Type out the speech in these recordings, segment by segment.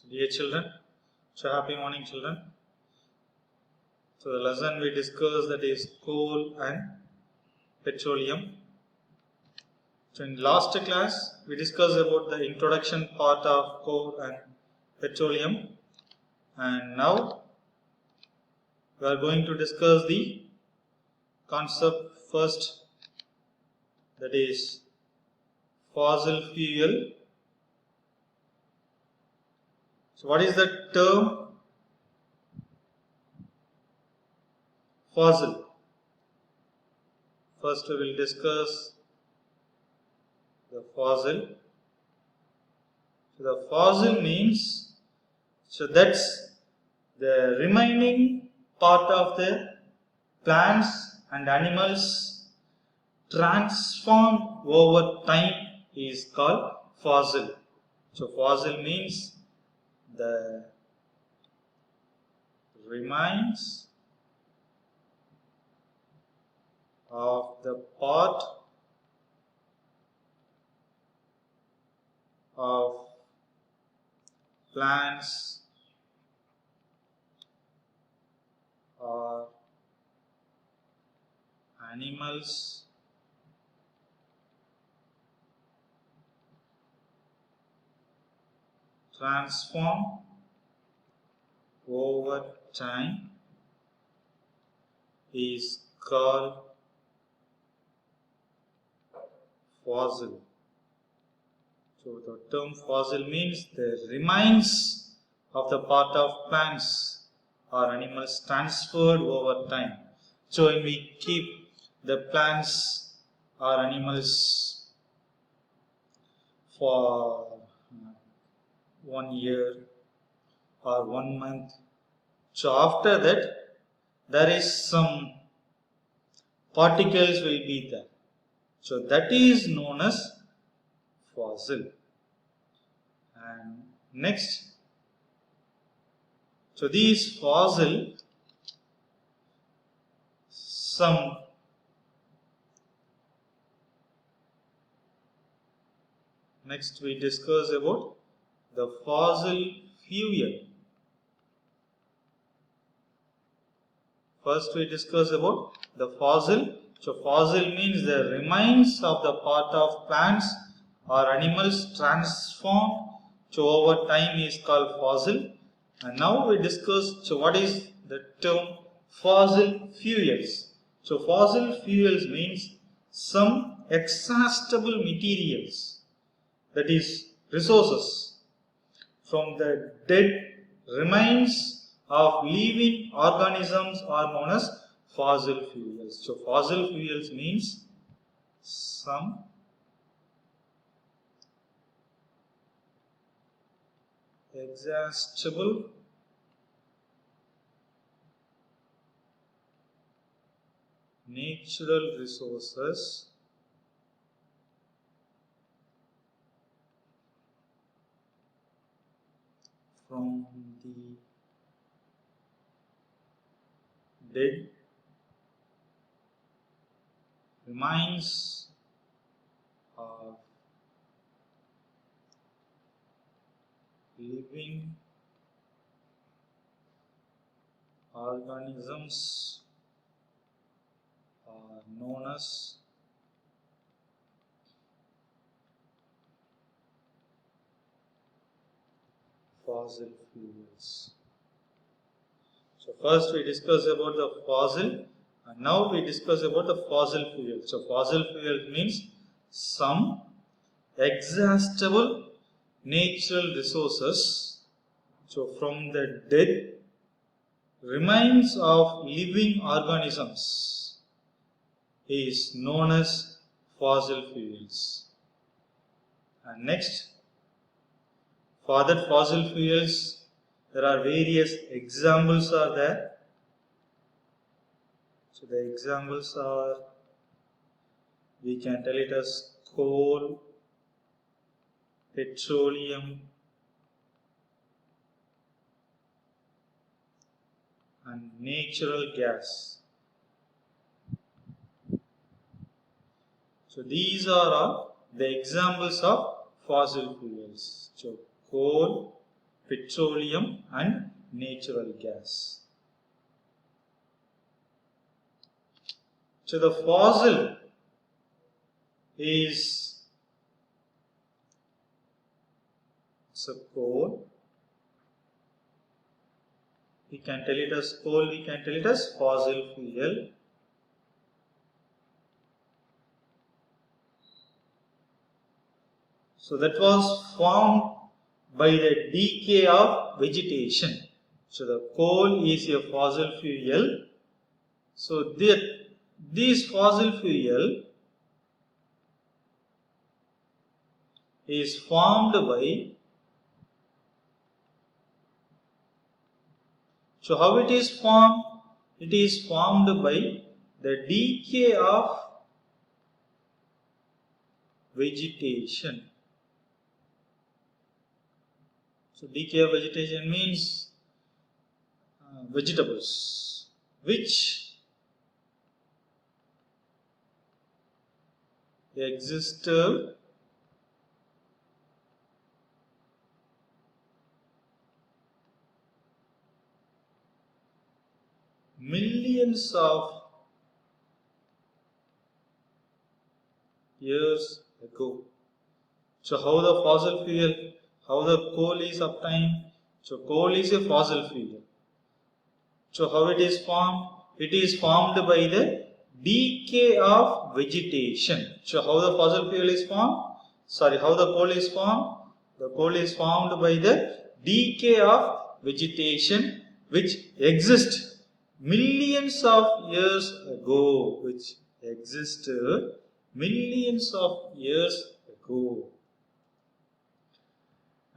Dear children, happy morning children. So the lesson we discussed, that is coal and petroleum. So in last class we discussed about the introduction part of coal and petroleum, and now we are going to discuss the concept first, that is fossil fuel. So what is the term fossil? First we will discuss the fossil. So the fossil means, so that's the remaining part of the plants and animals transformed over time is called fossil. So fossil means the remains of the part of plants or animals transform over time is called fossil. So the term fossil means the remains of the part of plants or animals transferred over time. So when we keep the plants or animals for 1 year or 1 month, so after that there is some particles will be there. So that is known as fossil. And next, so these fossil, some next we discuss about the fossil fuel. First we discuss about the fossil. So fossil means the remains of the part of plants or animals transformed so over time is called fossil. And now we discuss, so what is the term fossil fuels? So fossil fuels means some exhaustible materials, that is resources from the dead remains of living organisms are known as fossil fuels. So fossil fuels means some exhaustible natural resources from the dead remains of living organisms are known as fossil fuels. So first we discuss about the fossil, and now we discuss about the fossil fuel. So fossil fuel means some exhaustible natural resources, so from the dead remains of living organisms is known as fossil fuels. And next, for that fossil fuels, there are various examples are there. So the examples are, we can tell it as coal, petroleum, and natural gas. So these are all the examples of fossil fuels. So coal, petroleum and natural gas. So the fossil is coal. We can tell it as coal, we can tell it as fossil fuel. So that was formed by the decay of vegetation. So the coal is a fossil fuel. So this fossil fuel is formed by, so how it is formed? It is formed by the decay of vegetation. So decay of vegetation means vegetables which existed millions of years ago. So how the fossil fuel, how the coal is obtained? So coal is a fossil fuel. So how it is formed? It is formed by the decay of vegetation. So how the fossil fuel is formed? Sorry, how the coal is formed? The coal is formed by the decay of vegetation which exists millions of years ago. Which existed millions of years ago.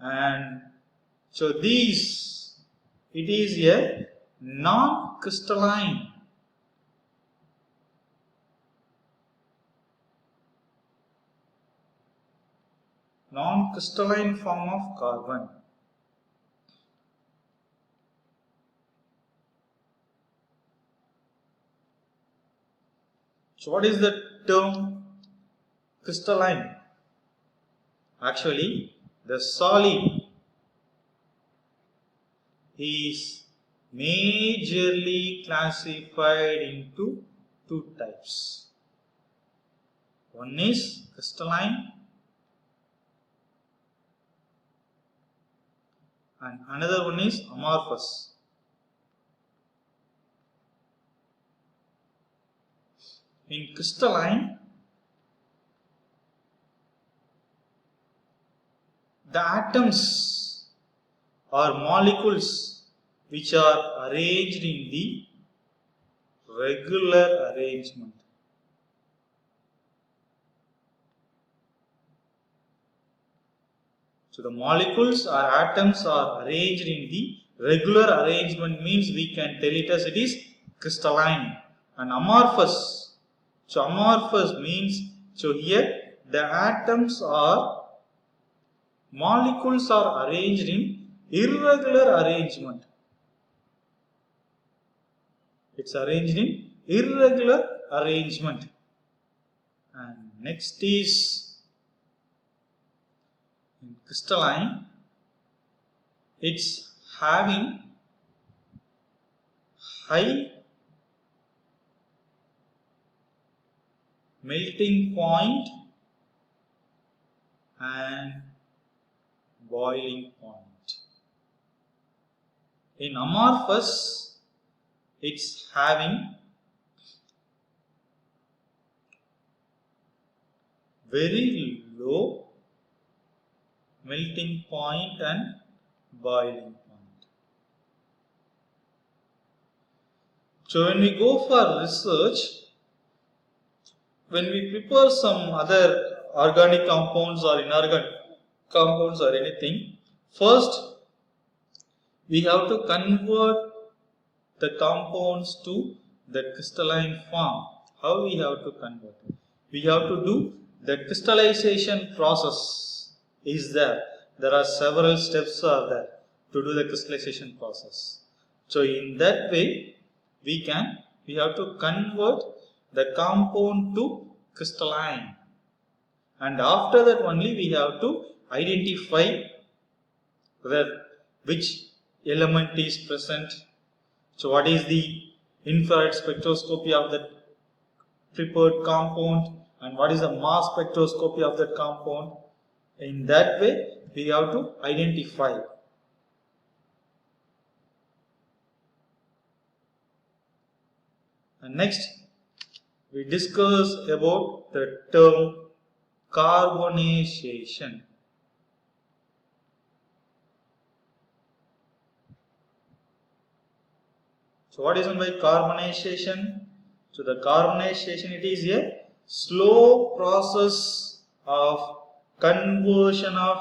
And so these, it is a non-crystalline form of carbon. So what is the term crystalline? Actually, the solid is majorly classified into two types. One is crystalline and another one is amorphous. In crystalline, the atoms or molecules which are arranged in the regular arrangement. So the molecules or atoms are arranged in the regular arrangement means we can tell it as it is crystalline. And amorphous. So amorphous means, so here the atoms or molecules are arranged in irregular arrangement. It's arranged in irregular arrangement. And next is in crystalline, it's having high melting point and boiling point. In amorphous, it's having very low melting point and boiling point. So when we go for research, when we prepare some other organic compounds or inorganic compounds or anything, first we have to convert the compounds to the crystalline form. How we have to convert it? We have to do the crystallization process is there. There are several steps are there to do the crystallization process. So in that way, we have to convert the compound to crystalline. And after that only we have to identify whether which element is present. So what is the infrared spectroscopy of that prepared compound and what is the mass spectroscopy of that compound. In that way we have to identify. And next we discuss about the term carbonization. So what is meant by carbonization? So the carbonization, it is a slow process of conversion of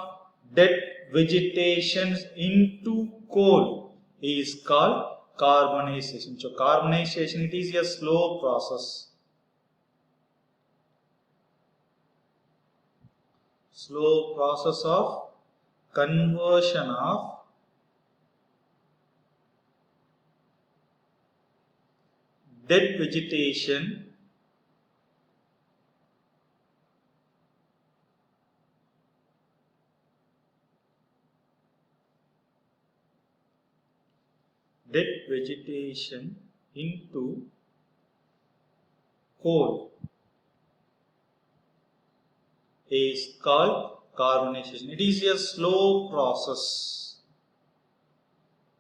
dead vegetation into coal is called carbonization. So carbonization, it is a slow process. Slow process of conversion of dead vegetation into coal is called carbonization. It is a slow process.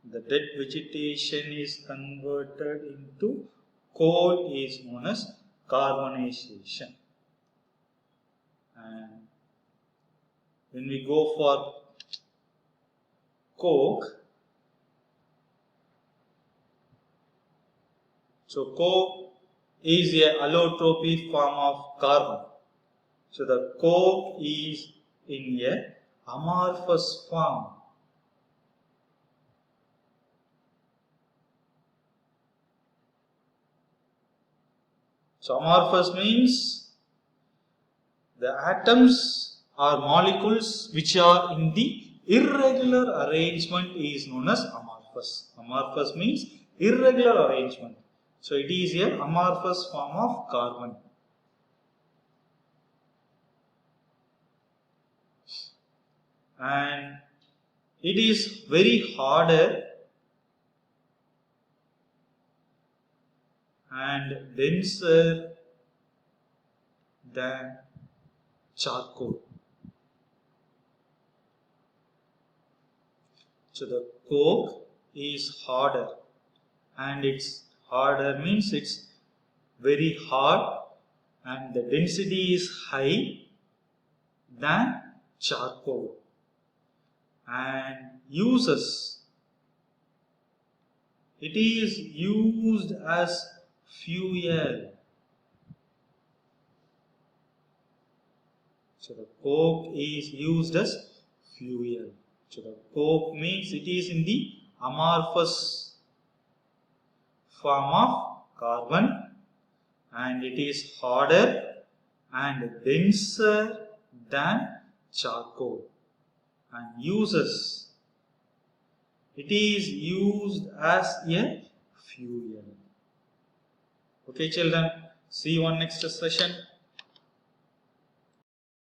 The dead vegetation is converted into coal is known as carbonization. And when we go for coke, so coke is a allotropic form of carbon. So the coke is in a amorphous form. So amorphous means the atoms or molecules which are in the irregular arrangement is known as amorphous. Amorphous means irregular arrangement. So it is a amorphous form of carbon. And it is very harder and denser than charcoal. So the coke is harder, and it's harder means it's very hard and the density is high than charcoal. And uses, it is used as fuel. So the coke is used as fuel. So the coke means it is in the amorphous form of carbon and it is harder and denser than charcoal. And uses, it is used as a fuel. Okay children, see you on next session.